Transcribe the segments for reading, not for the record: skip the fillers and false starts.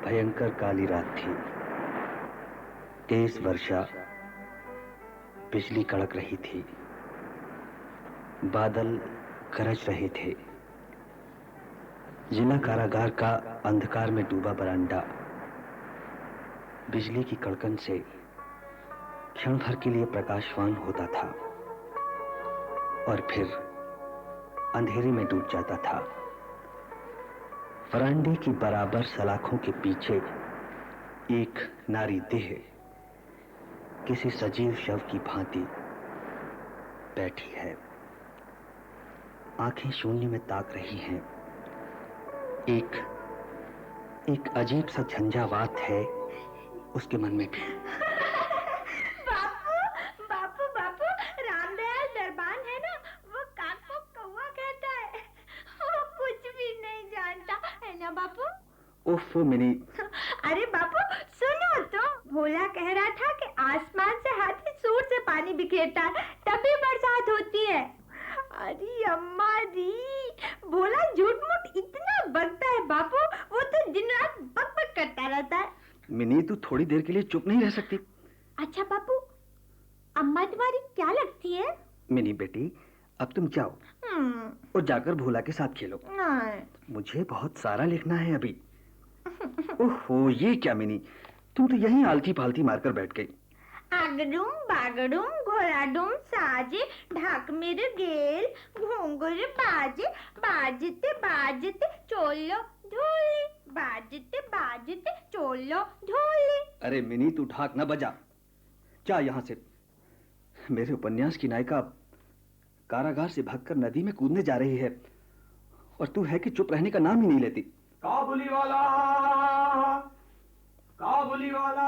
भयंकर काली रात थी। तेज वर्षा, बिजली कड़क रही थी, बादल गरज रहे थे। जिला कारागार का अंधकार में डूबा बरामदा बिजली की कड़कन से क्षण भर के लिए प्रकाशवान होता था और फिर अंधेरे में डूब जाता था। वरांडे की बराबर सलाखों के पीछे एक नारी देह किसी सजीव शव की भांति बैठी है। आंखें शून्य में ताक रही हैं। एक अजीब सा झंझावात है उसके मन में भी। बापू, बापू, बापू, रामदयाल दरबान है ना, वो काक को कौवा कहता है। वो कुछ भी नहीं जानता है ना बापू। ओफो मिनी। अरे बापू सुनो तो, भोला कह रहा था कि आसमान से हाथी सूर से पानी बिखेरता है तभी बरसात होती है। अरे अम्मा री, भोला झूठ मूठ इतना बकता है बापू, वो तो दिन रात बक बक करता रहता है। मिनी तू थोड़ी देर के लिए चुप नहीं रह सकती? अच्छा बापू, अम्मा तुम्हारी क्या लगती है? मिनी बेटी, अब तुम जाओ और जाकर भोला के साथ खेलो। मुझे बहुत सारा लिखना है अभी। ओहो, ये क्या मिनी, तुम तो यहीं आलती पालती मारकर बैठ गई। आगडूम बागडूम घोड़ाडूम साजे, ढाक मेरे गेल, घोंगुर बाजे, बाजते बाजते चोलो ढोली, बाजते बाजते चोलो ढोली। अरे मिनी तू ढाक न बजा, जा यहाँ से। मेरे उपन्यास की नायिका कारागार से भागकर नदी में कूदने जा रही है और तू है कि चुप रहने का नाम ही नहीं लेती। काबुली वाला, काबुली वाला,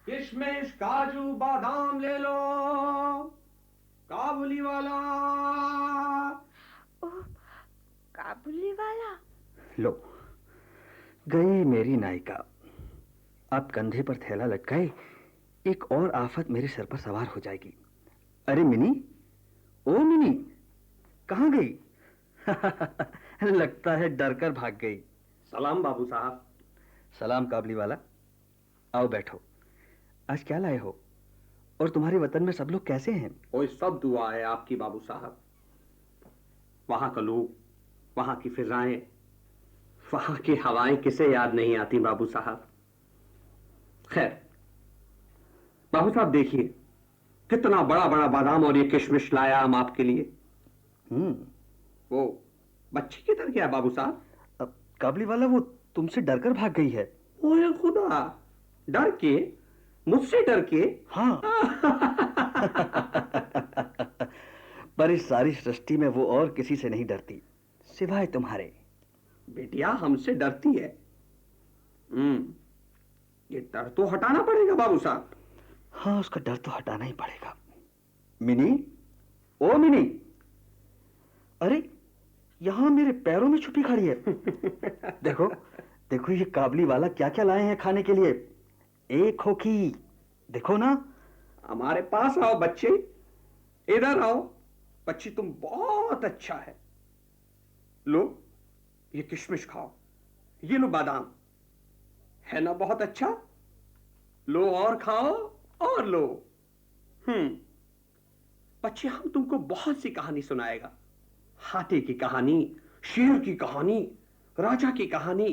किशमिश काजू बादाम ले लो, काबुली वाला। ओह, काबुली वाला। लो, गई मेरी नायिका। अब कंधे पर थैला लटकाए एक और आफत मेरे सर पर सवार हो जाएगी। अरे मिनी, ओ मिनी, कहाँ गई? लगता है डरकर भाग गई। सलाम बाबू साहब। सलाम काबली वाला, आओ बैठो। आज क्या लाए हो और तुम्हारे वतन में सब लोग कैसे हैं? ओए सब दुआ है आपकी बाबू साहब। वहां का लोग, वहां की फिजाएं, वहां की हवाएं किसे याद नहीं आती बाबू साहब। खैर बाबू साहब देखिए कितना बड़ा बड़ा बादाम और ये किशमिश लाया हम आपके लिए। वो बच्ची किधर गया बाबू साहब? अब काबली वाला वो तुमसे डरकर भाग गई है। ओए खुदा, डर के? मुझसे डर के? हाँ। पर इस सारी सृष्टि में वो और किसी से नहीं डरती सिवाय तुम्हारे। बेटिया हमसे डरती है। ये डर तो हटाना पड़ेगा बाबू साहब। हाँ, उसका डर तो हटाना ही पड़ेगा। मिनी, ओ मिनी, अरे यहां मेरे पैरों में छुपी खड़ी है। देखो देखो, ये काबली वाला क्या क्या लाए हैं खाने के लिए। एक खोखी, देखो ना। हमारे पास आओ बच्चे, इधर आओ। बच्ची तुम बहुत अच्छा है। लो ये किशमिश खाओ, ये लो बादाम, है ना बहुत अच्छा? लो और खाओ और लो। बच्चे हम तुमको बहुत सी कहानी सुनाएगा। हाथी की कहानी, शेर की कहानी, राजा की कहानी,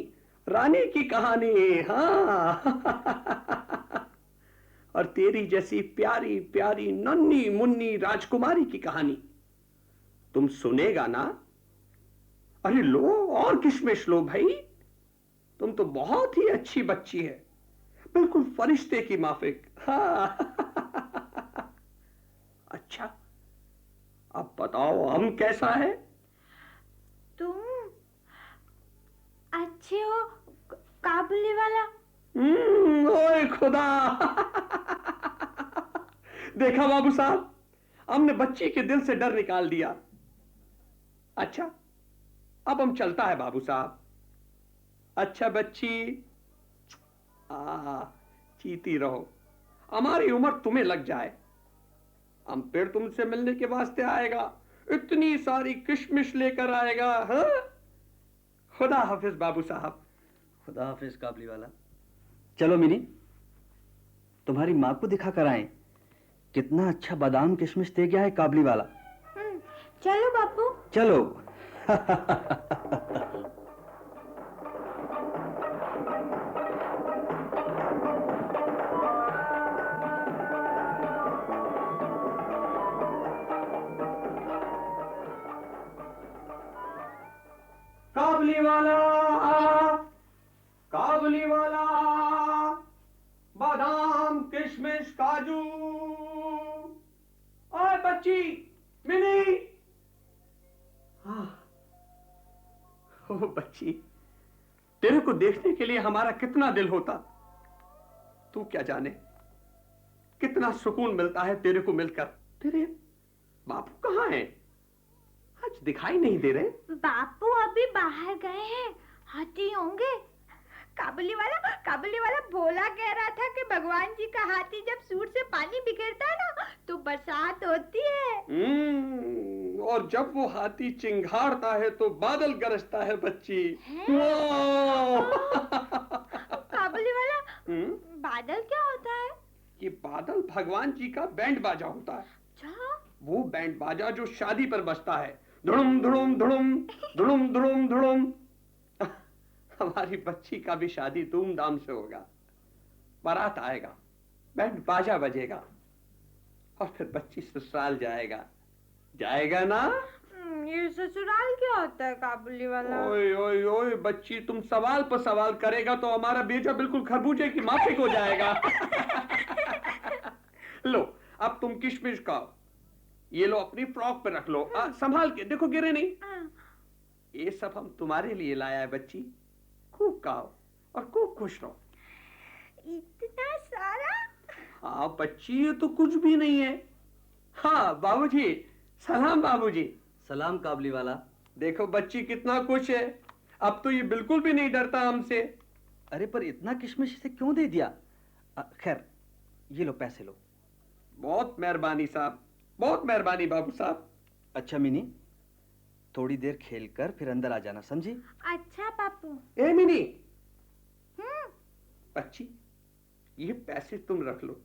रानी की कहानी। हाँ। और तेरी जैसी प्यारी प्यारी नन्ही मुन्नी राजकुमारी की कहानी। तुम सुनेगा ना? अरे लो और किशमिश लो भाई, तुम तो बहुत ही अच्छी बच्ची है, बिल्कुल फरिश्ते की माफिक। हाँ। अच्छा अब बताओ हम कैसा है? तुम अच्छे हो काबुली वाला। ओए खुदा। देखा बाबू साहब, हमने बच्ची के दिल से डर निकाल दिया। अच्छा अब हम चलता है बाबू साहब। अच्छा बच्ची, चीती रहो, हमारी उम्र तुम्हें लग जाए। हम फिर तुमसे मिलने के वास्ते आएगा, इतनी सारी किशमिश लेकर आएगा। हाँ खुदा हाफिज बाबू साहब। खुदा हाफिज काबली वाला। चलो मिनी, तुम्हारी माँ को दिखा कर आए, कितना अच्छा बादाम किशमिश दे गया है काबली वाला। चलो बापू। चलो। काबली वाला, काबली वाला, बादाम किशमिश काजू। ओए बच्ची, मिनी। हाँ, ओ बच्ची, तेरे को देखने के लिए हमारा कितना दिल होता। तू क्या जाने कितना सुकून मिलता है तेरे को मिलकर। तेरे बापू कहाँ हैं? आज दिखाई नहीं दे रहे। बापू अभी बाहर गए हैं, हाथी होंगे। काबुली वाला भोला कह रहा था कि भगवान जी का हाथी जब सूट से पानी बिखेरता है ना तो बरसात होती है। और जब वो हाथी चिंघाड़ता है तो बादल गरजता है बच्ची। काबुली वाला, बादल क्या होता है? ये बादल भगवान जी का बैंड बाजा होता है। अच्छा। वो बैंड बाजा जो शादी पर बजता है, धुड़ुम धुड़ुम धुड़ुम धुड़ुम धुड़ुम धुड़ुम। हमारी बच्ची का भी शादी धूमधाम से होगा। बारात आएगा, बैंड बाजा बजेगा और फिर बच्ची ससुराल जाएगा ना। ये ससुराल क्या होता है काबुली वाला? ओए ओए ओए बच्ची, तुम सवाल पर सवाल करेगा तो हमारा बेटा बिल्कुल खरबूजे की माफिक हो जाएगा। लो, अब तुम किशमिश खाओ। ये लो, अपनी फ्रॉक पे रख लो। संभाल के देखो गिरे नहीं। ये सब हम तुम्हारे लिए लाया है बच्ची। खूब खाओ और खूब खुश रहो। इतना सारा? हाँ बच्ची, ये तो कुछ भी नहीं है। हाँ बाबूजी, सलाम बाबूजी। सलाम काबली वाला। देखो बच्ची कितना खुश है। अब तो ये बिल्कुल भी नहीं डरता हमसे। अरे पर इतना किशमिश इसे क्यों दे दिया? खैर, ये लो पैसे लो। बहुत मेहरबानी साहब, बहुत मेहरबानी बाबू साहब। अच्छा मिनी, थोड़ी देर खेलकर फिर अंदर आ जाना, समझी? अच्छा पापू। ए मिनी, बच्ची, ये पैसे तुम रख लो।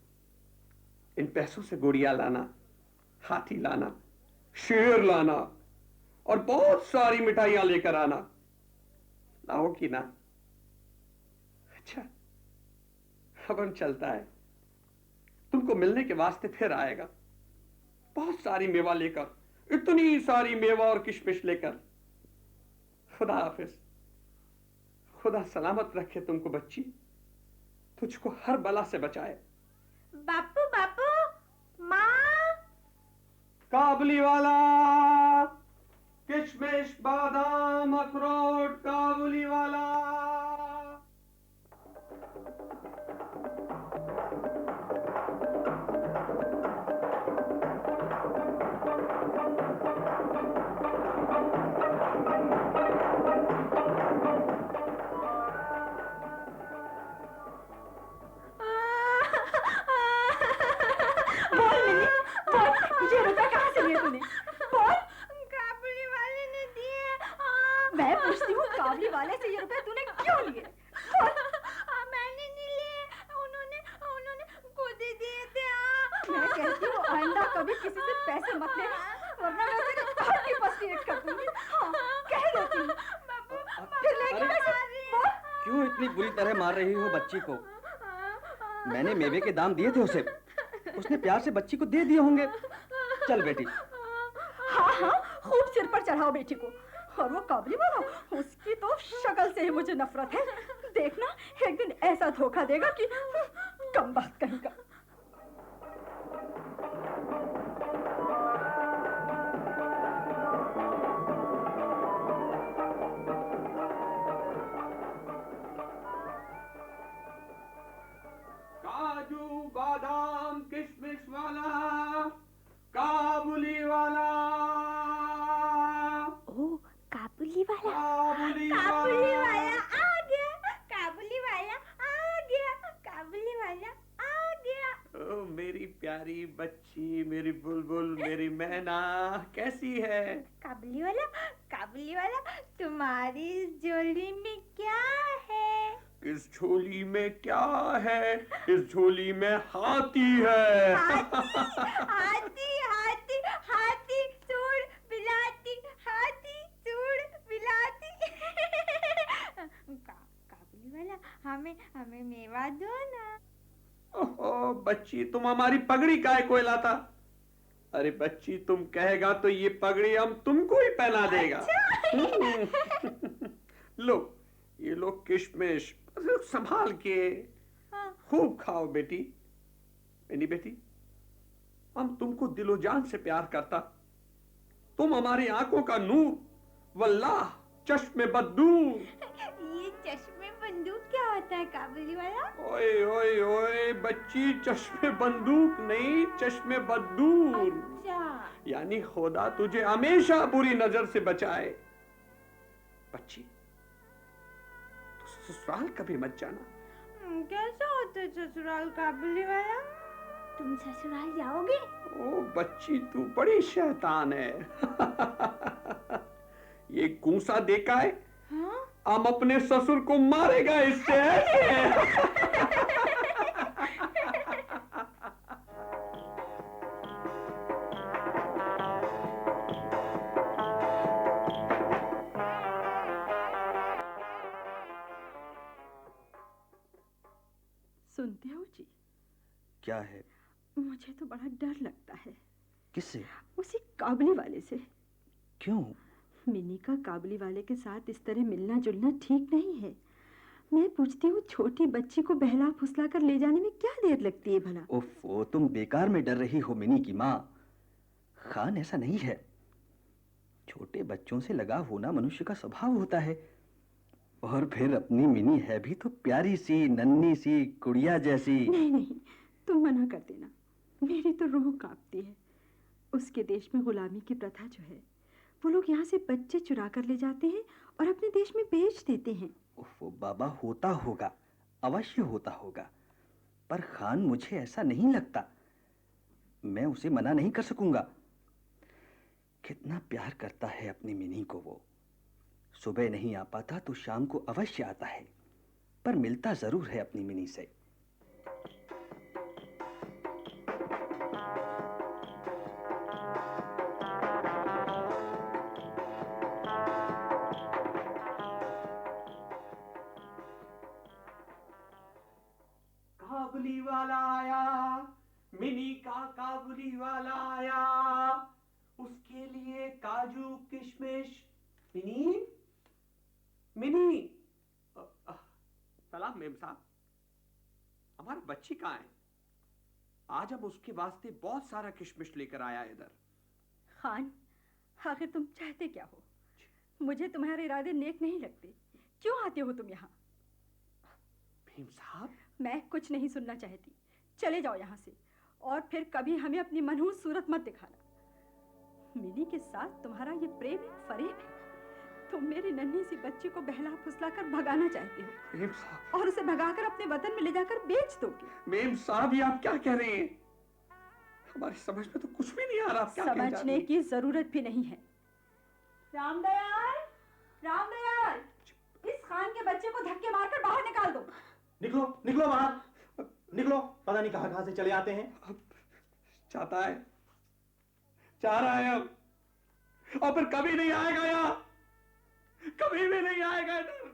इन पैसों से गुड़िया लाना, हाथी लाना, शेर लाना और बहुत सारी मिठाइयां लेकर आना। लाओगी ना? अच्छा, अब हम चलता है। तुमको मिलने के वास्ते फिर आएगा, बहुत सारी मेवा लेकर, इतनी सारी मेवा और किशमिश लेकर। खुदा हाफिज। खुदा सलामत रखे तुमको बच्ची, तुझको हर बला से बचाए। बापू बापू, माँ। काबली वाला, किशमिश बादाम अखरोट, काबुली वाला। ये रुपए कहाँ से लिए तूने? बोल। काबुली वाले ने दिए। मैं पूछती हूँ, काबली वाले से ये रुपए तूने क्यों लिए? बोल। मैंने नहीं लिए, उन्होंने खुद ही दिए थे। मैं कहती हूँ आइंदा कभी किसी से पैसे मत लेना, वरना मैं तेरे बाप की पसीनेट कर दूंगी। हाँ, कह देती हूँ। फिर लेके पैसे। बोल। क्यों इतनी बुरी तरह मार रही हो बच्ची को? मैंने मेवे के दाम दिए थे उसे, उसने प्यार से बच्ची को दे दिए होंगे। चल बेटी। हाँ हाँ, खूब सिर पर चढ़ाओ बेटी को। और वो काबली वाला, उसकी तो शक्ल से ही मुझे नफरत है। देखना एक दिन ऐसा धोखा देगा कि कम बात कहीं का। काजू बादाम किशमिश वाला, काबुली वाला। ओ, काबुली वाला। काबुली काबुली वाला। वाला आ गया। काबुली वाला आ गया। काबुली वाला आ गया। ओ मेरी प्यारी बच्ची, मेरी बुलबुल, मेरी मैना, कैसी है? काबुली वाला काबुली वाला, तुम्हारी इस झोली में क्या है? इस झोली में क्या है? इस झोली में हाथी है। हाथी हाथी हाथी सूंड बिलाती, हाथी सूंड बिलाती। काबुली वाला, हमें हमें मेवा दो ना। ओहो बच्ची, तुम हमारी पगड़ी काहे को हिलाता? अरे बच्ची, तुम कहेगा तो ये पगड़ी हम तुमको ही पहना देगा। लो, ये लो किशमिश, संभाल के। हाँ। खूब खाओ बेटी। मेरी बेटी, हम तुमको दिलो जान से प्यार करता। तुम हमारी आंखों का नूर, वल्लाह चश्मे बदूर। ये चश्मे बंदूक क्या होता है काबुली वाला? ओए ओए ओए बच्ची, चश्मे बंदूक नहीं, चश्मे बदूर। अच्छा। यानी खुदा तुझे हमेशा बुरी नजर से बचाए। बच्ची, तू ससुराल कभी मत जाना। कैसा होता है ससुराल काबुली वाला? तुम ससुराल जाओगे? ओ बच्ची, तू बड़ी शैतान है। ये गूंसा देखा है? हाँ? हम अपने ससुर को मारेगा इससे ऐसे। सुनते हो जी? क्या है? मुझे तो बड़ा डर लगता है। किससे? उसी काबुली वाले से। क्यों? मिनी का काबुली वाले के साथ इस तरह मिलना जुलना ठीक नहीं है। मैं पूछती हूँ, छोटी बच्ची को बहला फुसला कर ले जाने में क्या देर लगती है भला? ओफो, तुम बेकार में डर रही हो मिनी की माँ। खान ऐसा नहीं है। छोटे बच्चों से लगाव होना मनुष्य का स्वभाव होता है। और फिर अपनी मिनी है भी तो प्यारी सी, नन्ही सी, गुड़िया जैसी। नहीं नहीं, तुम मना कर देना। मेरी तो रूह कांपती है। उसके देश में गुलामी की प्रथा जो है, वो लोग यहाँ से बच्चे चुरा कर ले जाते हैं और अपने देश में बेच देते हैं। ओफो बाबा, होता होगा, अवश्य होता होगा, पर खान मुझे ऐसा नहीं लगता। मैं उसे मना नहीं कर सकूंगा। कितना प्यार करता है अपनी मिनी को वो। सुबह नहीं आ पाता तो शाम को अवश्य आता है, पर मिलता जरूर है अपनी मिनी से। काबुली वाला आया, मिनी का काबुली वाला आया, उसके लिए काजू किशमिश। Mini, mini. सलाम मेम साहब, हमारा बच्ची कहाँ है? आज हम उसके वास्ते बहुत सारा किशमिश लेकर आया इधर। खान, आखिर तुम चाहते क्या हो? मुझे तुम्हारे इरादे नेक नहीं लगते। क्यों आते हो तुम यहाँ? मेम साहब, मैं कुछ नहीं सुनना चाहती। चले जाओ यहाँ से, और फिर कभी हमें अपनी मनहूस सूरत मत दिखाना। मिनी के साथ तुम्हारा ये प्रेम एक फरेब है। तुम मेरी नन्ही सी बच्ची को बहला फुसला कर भगाना चाहते हो, मेम साहब, और उसे भगाकर अपने वतन में ले जाकर बेच दोगे। मेम साहब, ये आप क्या कह रहे हैं? हमारी समझ में तो कुछ भी नहीं आ रहा। आप क्या कह जा समझने रही हैं? की जरूरत भी नहीं है। रामदयाल, रामदयाल, इस खान के बच्चे को धक्के मारकर बाहर निकाल दो। निकलो निकलो बाहर, निकलो। पता नहीं कहां कहां से चले आते हैं। चाहता है, चाह रहा है अब, और फिर कभी नहीं आएगा यहाँ, कभी भी नहीं आएगा इधर,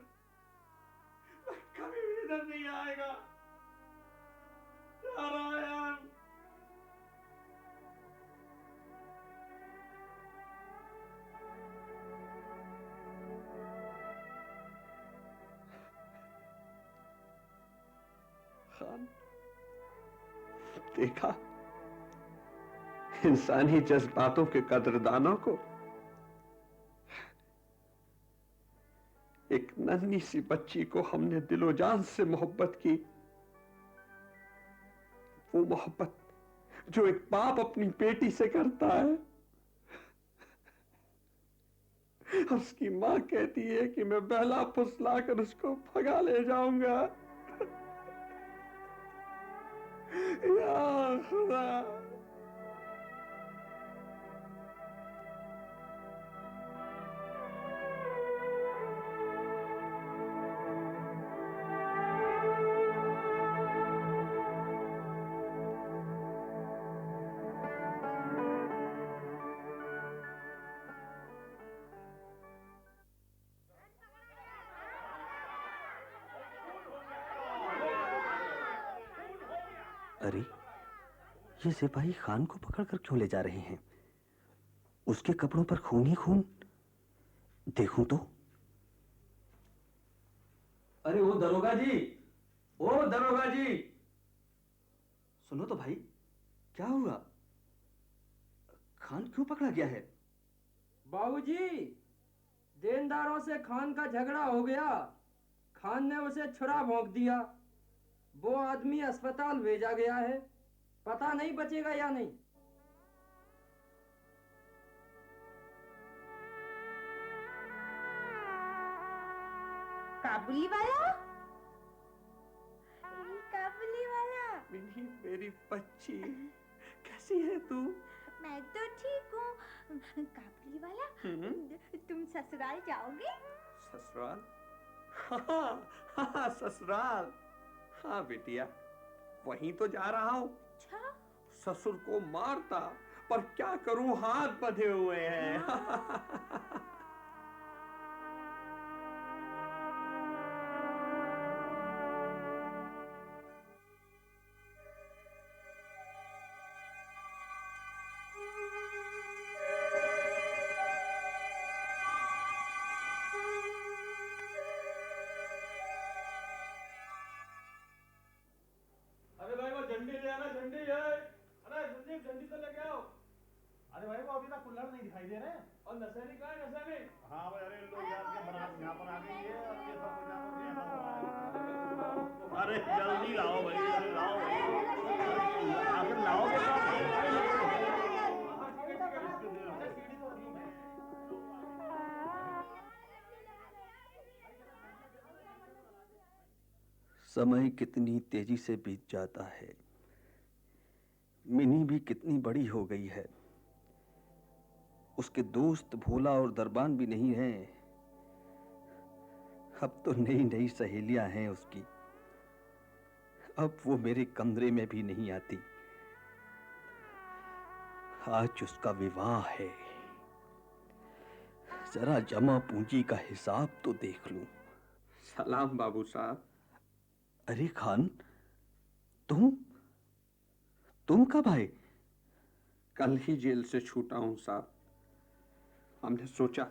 कभी भी इधर नहीं आएगा। चाह रहा है अब। खान, देखा इंसानी जज्बातों के कदरदानों को। एक नन्ही सी बच्ची को हमने दिलो जान से मोहब्बत की, वो मोहब्बत जो एक बाप अपनी बेटी से करता है। और उसकी मां कहती है कि मैं बहला फुसला कर उसको भगा ले जाऊंगा। या खुदा, अरे, ये सिपाही खान को पकड़कर क्यों ले जा रहे हैं? उसके कपड़ों पर खून ही खून। देखूं तो। अरे वो दरोगा जी, ओ दरोगा जी। सुनो तो भाई, क्या हुआ? खान क्यों पकड़ा गया है? बाबूजी, देनदारों से खान का झगड़ा हो गया। खान ने उसे छुरा भोंक दिया। वो आदमी अस्पताल भेजा गया है। पता नहीं बचेगा या नहीं। काबुली वाला, ये काबुली वाला। मिनी, मेरी बच्ची, कैसी है तू? मैं तो ठीक हूँ। काबुली वाला, तुम ससुराल जाओगे? ससुराल? हाँ, हाँ, ससुराल। हाँ बेटिया, वहीं तो जा रहा हूँ। अच्छा। ससुर को मारता, पर क्या करूं, हाथ बंधे हुए हैं। अरे भाई वो झंडी ले आना, झंडी है। अरे संजीव, झंडी तो लेके आओ। अरे भाई वो अभी तक कुल्हड़ नहीं दिखाई दे रहे हैं। और नशेरी कहाँ है, नशेरी? हाँ भाई, अरे लोग यार के बारात यहाँ पर आ गई है और ये सब कुछ यहाँ पर ऐसा हो रहा है। अरे जल्दी लाओ भाई, अरे लाओ भाई। आखिर लाओगे समय कितनी तेजी से बीत जाता है। मिनी भी कितनी बड़ी हो गई है। उसके दोस्त भोला और दरबान भी नहीं हैं। अब तो नई नई सहेलियां हैं उसकी। अब वो मेरे कमरे में भी नहीं आती। आज उसका विवाह है। जरा जमा पूंजी का हिसाब तो देख लूं। सलाम बाबू साहब। अरे खान, तुम कब आए? कल ही जेल से छूटा हूं साहब। हमने सोचा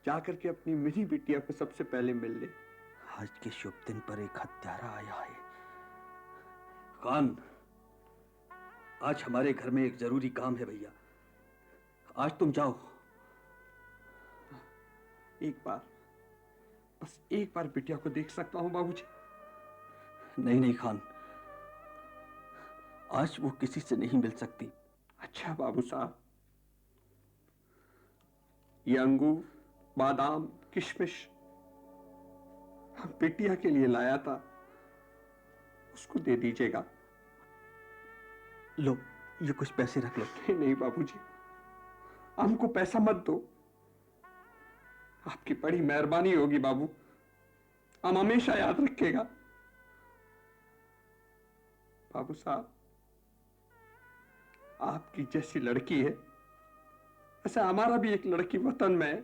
जाकर के अपनी मिनी बिटिया को सबसे पहले मिल ले। आज के शुभ दिन पर एक हत्यारा आया है। खान, आज हमारे घर में एक जरूरी काम है भैया। आज तुम जाओ। एक बार, बस एक बार बिटिया को देख सकता हूं बाबूजी? नहीं नहीं खान, आज वो किसी से नहीं मिल सकती। अच्छा बाबू साहब, ये अंगूर, बादाम, किशमिश हम बिटिया के लिए लाया था, उसको दे दीजिएगा। लो, ये कुछ पैसे रख लो। नहीं नहीं बाबूजी, हमको पैसा मत दो। आपकी बड़ी मेहरबानी होगी बाबू, हम हमेशा याद रखेगा। बाबू साहब, आपकी जैसी लड़की है, ऐसे हमारा भी एक लड़की वतन में है।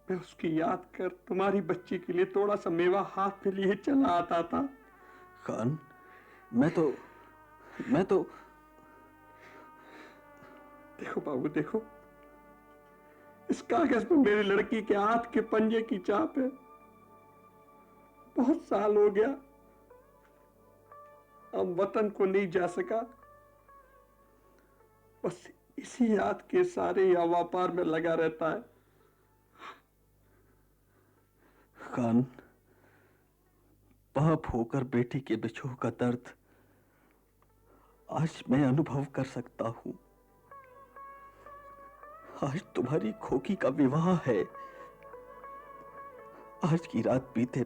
मैं उसकी याद कर तुम्हारी बच्ची के लिए थोड़ा सा मेवा हाथ में लिए चला आता था। खान, मैं तो देखो बाबू, देखो, इस कागज पर मेरी लड़की के हाथ के पंजे की छाप है। बहुत साल हो गया हम वतन को नहीं जा सका। बस इसी याद के सारे या व्यापार में लगा रहता है। खान, बाप होकर बेटी के बिछोह का दर्द आज मैं अनुभव कर सकता हूं। आज तुम्हारी खोकी का विवाह है। आज की रात बीते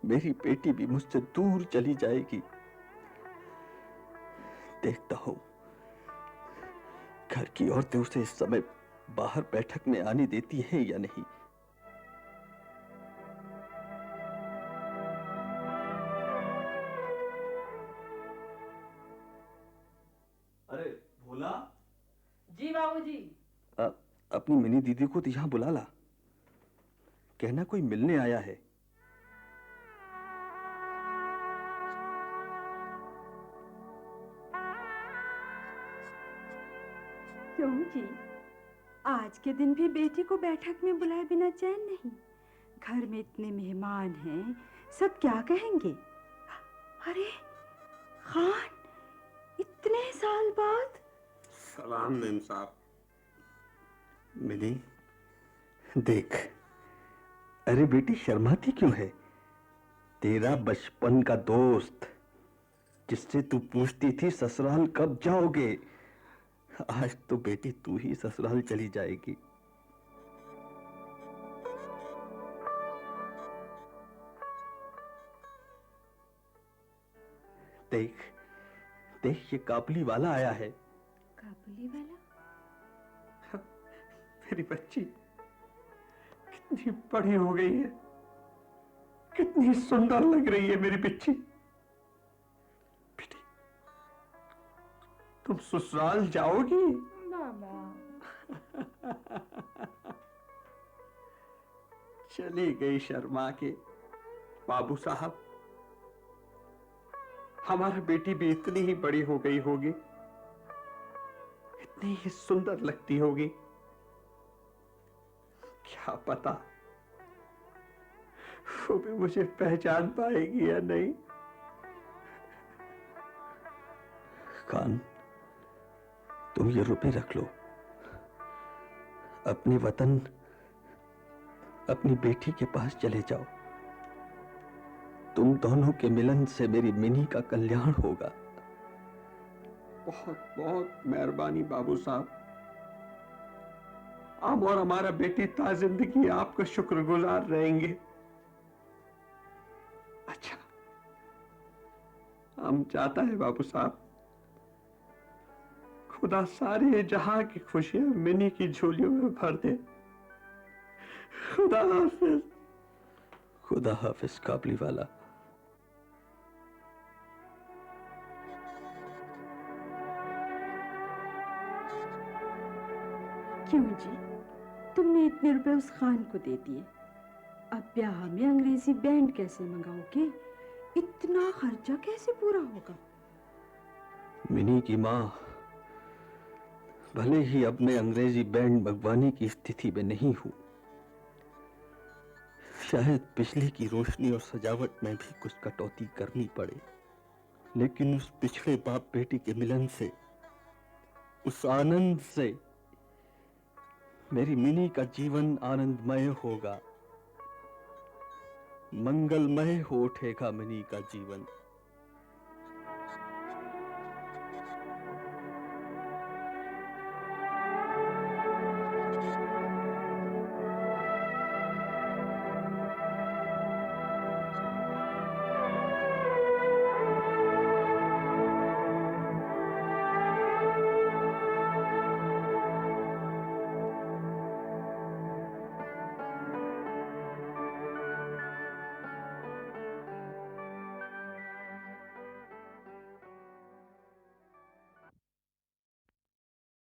मेरी बेटी भी मुझसे दूर चली जाएगी। देखता हूं घर की औरतें उसे इस समय बाहर बैठक में आने देती हैं या नहीं। अरे भोला। जी बाबूजी। अपनी मिनी दीदी को तो यहां बुला ला। कहना कोई मिलने आया है। जी, आज के दिन भी बेटी को बैठक में बुलाए बिना चैन नहीं। घर में इतने मेहमान हैं, सब क्या कहेंगे? अरे खान, इतने साल बाद। सलाम मेम साहब। मिनी, देख, अरे बेटी शर्माती क्यों है? तेरा बचपन का दोस्त जिससे तू पूछती थी ससुराल कब जाओगे, आज तो बेटी तू ही ससुराल चली जाएगी। देख देख, ये काबुली वाला आया है। काबुली वाला? मेरी बच्ची कितनी बड़ी हो गई है, कितनी सुंदर लग रही है मेरी बच्ची। बेटी, तुम ससुराल जाओगी? मामा। चली गई शर्मा के। बाबू साहब, हमारा बेटी भी इतनी ही बड़ी हो गई होगी, इतनी ही सुंदर लगती होगी। क्या पता वो भी मुझे पहचान पाएगी या नहीं। खान, तुम ये रुपए रख लो। अपने वतन, अपनी बेटी के पास चले जाओ। तुम दोनों के मिलन से मेरी मिनी का कल्याण होगा। बहुत बहुत मेहरबानी बाबू साहब। हम और हमारा बेटी ता जिंदगी आपका शुक्रगुजार रहेंगे। अच्छा, हम चाहता है बाबू साहब, खुदा सारे जहां की खुशियां मिनी की झोलियों में भर दे। खुदा हाफिज। खुदा हाफिज काबुली वाला। क्यों जी, तुमने इतने रुपए उस खान को दे दिए, अब ब्याह में अंग्रेजी बैंड कैसे मंगाओगे? इतना खर्चा कैसे पूरा होगा? मिनी की माँ, भले ही अब मैं अंग्रेजी बैंड मंगवाने की स्थिति में नहीं हूं, शायद बिजली की रोशनी और सजावट में भी कुछ कटौती करनी पड़े, लेकिन उस पिछड़े बाप बेटी के मिलन से, उस आनंद से मेरी मिनी का जीवन आनंदमय होगा, मंगलमय हो उठेगा मिनी का जीवन।